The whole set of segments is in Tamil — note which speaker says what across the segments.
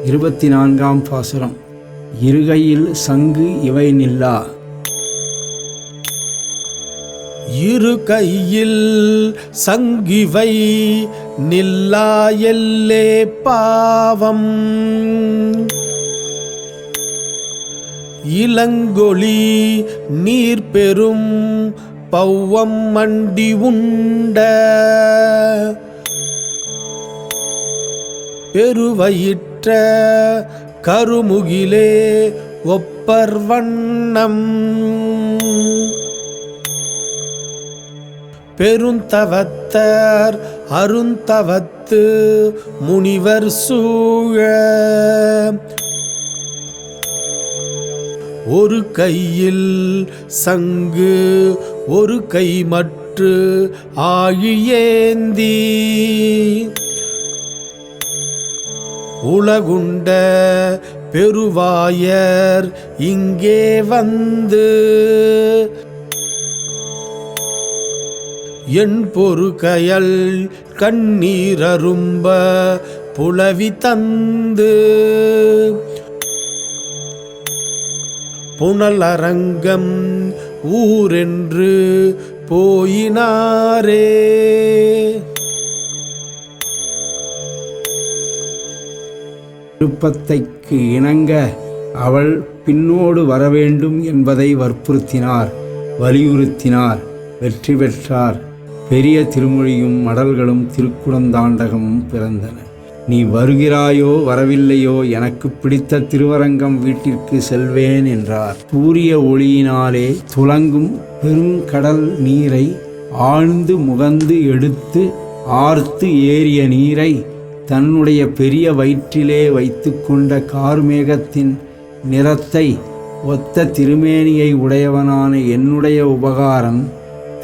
Speaker 1: 24ஆம் பாசுரம். இருகையில் சங்கு இவை நில்லா.
Speaker 2: இரு கையில் சங்கிவை நில்லா எல்லே பாவம். இளங்கொளி நீர் பெரும் பௌவம் மண்டி உண்ட பெருவயிற்ற கருமுகிலே ஒப்பர் வண்ணம். பெருந்தவத்தர் அருந்தவத்து முனிவர் சூழ ஒரு கையில் சங்கு ஒரு கை மற்று ஆழியேந்தி உலகுண்ட பெருவாயர் இங்கே வந்து என் பொறு கயல் கண்ணீரரும்ப புலவி தந்து புனலரங்கம் ஊரென்று போயினாரே.
Speaker 1: விருப்பத்தைக்கு இணங்க அவள் பின்னோடு வரவேண்டும் என்பதை வற்புறுத்தினார், வலியுறுத்தினார். வெற்றி பெற்றார். பெரிய திருமொழியும் மடல்களும் திருக்குடந்தாண்டகமும் பிறந்தன. நீ வருகிறாயோ வரவில்லையோ எனக்கு பிடித்த திருவரங்கம் வீட்டிற்கு செல்வேன் என்றார். சூரிய ஒளியினாலே துலங்கும் பெருங்கடல் நீரை ஆழ்ந்து முகந்து எடுத்து ஆர்த்து ஏறிய நீரை தன்னுடைய பெரிய வயிற்றிலே வைத்து கொண்ட கார்மேகத்தின் நிறத்தை ஒத்த திருமேனியை உடையவனான என்னுடைய உபகாரம்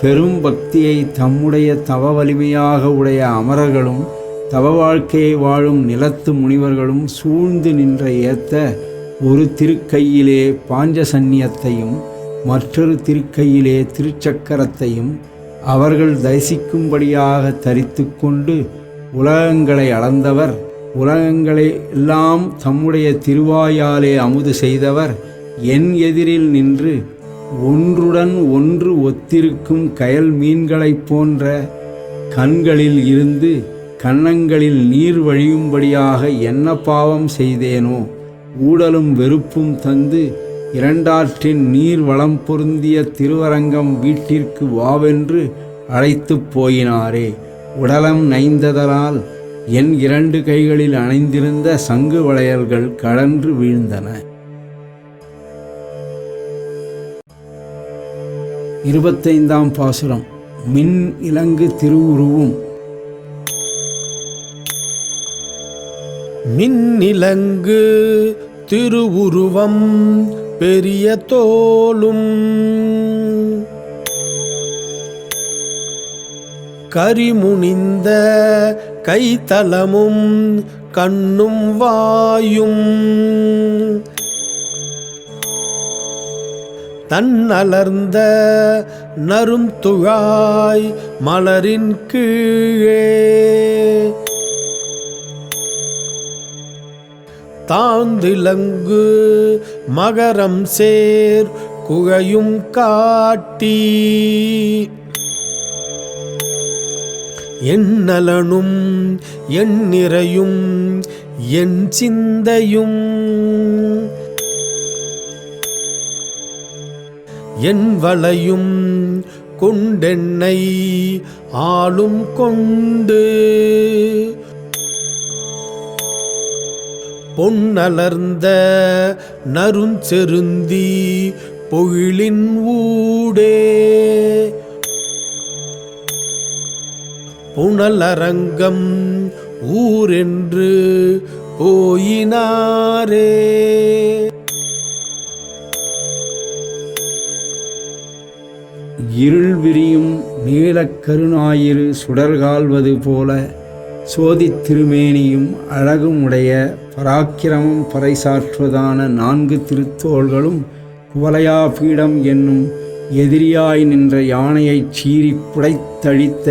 Speaker 1: பெரும் பக்தியை தம்முடைய தவ வலிமையாக உடைய அமரர்களும் தவ வாழ்க்கையை வாழும் நிலத்து முனிவர்களும் சூழ்ந்து நின்ற ஏத்த ஒரு திருக்கையிலே பாஞ்சசன்னியத்தையும் மற்றொரு திருக்கையிலே திருச்சக்கரத்தையும் அவர்கள் தரிசிக்கும்படியாக தரித்து கொண்டு உலகங்களை அளந்தவர், உலகங்களை எல்லாம் தம்முடைய திருவாயாலே அமுது செய்தவர் என் எதிரில் நின்று ஒன்றுடன் ஒன்று ஒத்திருக்கும் கயல் மீன்களைப் போன்ற கண்களில் இருந்து கன்னங்களில் நீர் வழியும்படியாக என்ன பாவம் செய்தேனோ, ஊடலும் வெறுப்பும் தந்து இரண்டாற்றின் நீர் வளம் பொருந்திய திருவரங்கம் வீட்டிற்கு வாவென்று அழைத்து போயினாரே. உடலம் நைந்ததலால் என் 2 கைகளில் அணைந்திருந்த சங்கு வளையல்கள் கழன்று வீழ்ந்தன. 25ஆம் பாசுரம். மின் இலங்கு திருவுருவும்.
Speaker 2: மின்னிலங்கு திருவுருவம் பெரிய தோளும் கரிமுனிந்த கைத்தலமும் கண்ணும் வாயும் தன்னலர்ந்த நரும் துழாய் மலரின் கீழே தாந்திலங்கு மகரம் சேர் குழையும் காட்டி என் நலனும் என் நிறையும் என் சிந்தையும் என் வளையும் கொண்டென்னை ஆளும் கொண்டு பொன்னலர்ந்த நருஞ்செருந்தி பொழிலின் ஊடே புனலரங்கம் ஊரென்று போயினாரே.
Speaker 1: இருள் விரியும் நீலக்கருணாயிரு சுடர்கால்வது போல சோதித் திருமேனியும் அழகுமுடைய பராக்கிரமம் பறைசாற்றுவதான 4 திருத்தோள்களும் குவலயாபீடம் என்னும் எதிரியாய் நின்ற யானையைச் சீறி புடைத்தழித்த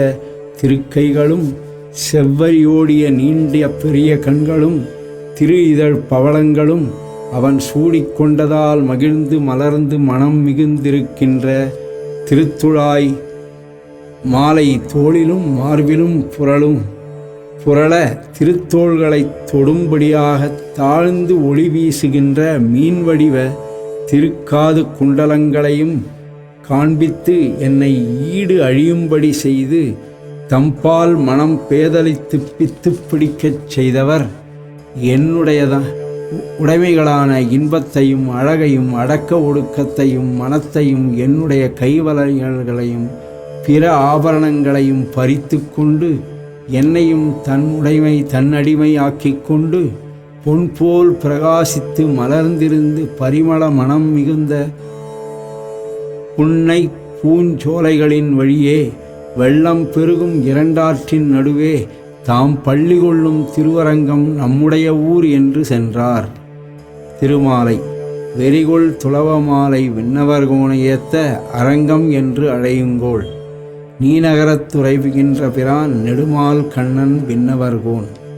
Speaker 1: திருக்கைகளும் செவ்வரியோடிய நீண்டிய பெரிய கண்களும் திரு இதழ் பவளங்களும் அவன் சூடிக்கொண்டதால் மகிழ்ந்து மலர்ந்து மனம் மிகுந்திருக்கின்ற திருத்துழாய் மாலை தோளிலும் மார்பிலும் புரள திருத்தோள்களைத் தொடும்படியாக தாழ்ந்து ஒளி வீசுகின்ற மீன்வடிவ திருக்காது குண்டலங்களையும் காண்பித்து என்னை ஈடு அழியும்படி செய்து தம்பால் மனம் பேதலித்து பித்து பிடிக்கச் செய்தவர் உடைமைகளான இன்பத்தையும் அழகையும் அடக்க ஒடுக்கத்தையும் மனத்தையும் என்னுடைய கைவளையல்களையும் பிற ஆபரணங்களையும் பறித்து கொண்டு என்னையும் தன்னடிமை ஆக்கிக் கொண்டு பொன்போல் பிரகாசித்து மலர்ந்திருந்து பரிமள மனம் மிகுந்த புன்னை பூஞ்சோலைகளின் வழியே வெள்ளம் பெருகும் இரண்டாற்றின் நடுவே தாம் பள்ளி கொள்ளும் திருவரங்கம் நம்முடைய ஊர் என்று சென்றார். திருமாலை வெறிகொள் துளவமாலை விண்ணவர்கோனை ஏத்த அரங்கம் என்று அழையுங்கோள். நீநகரத்துறைவுகின்ற பிரான் நெடுமால் கண்ணன் விண்ணவர்கோன்.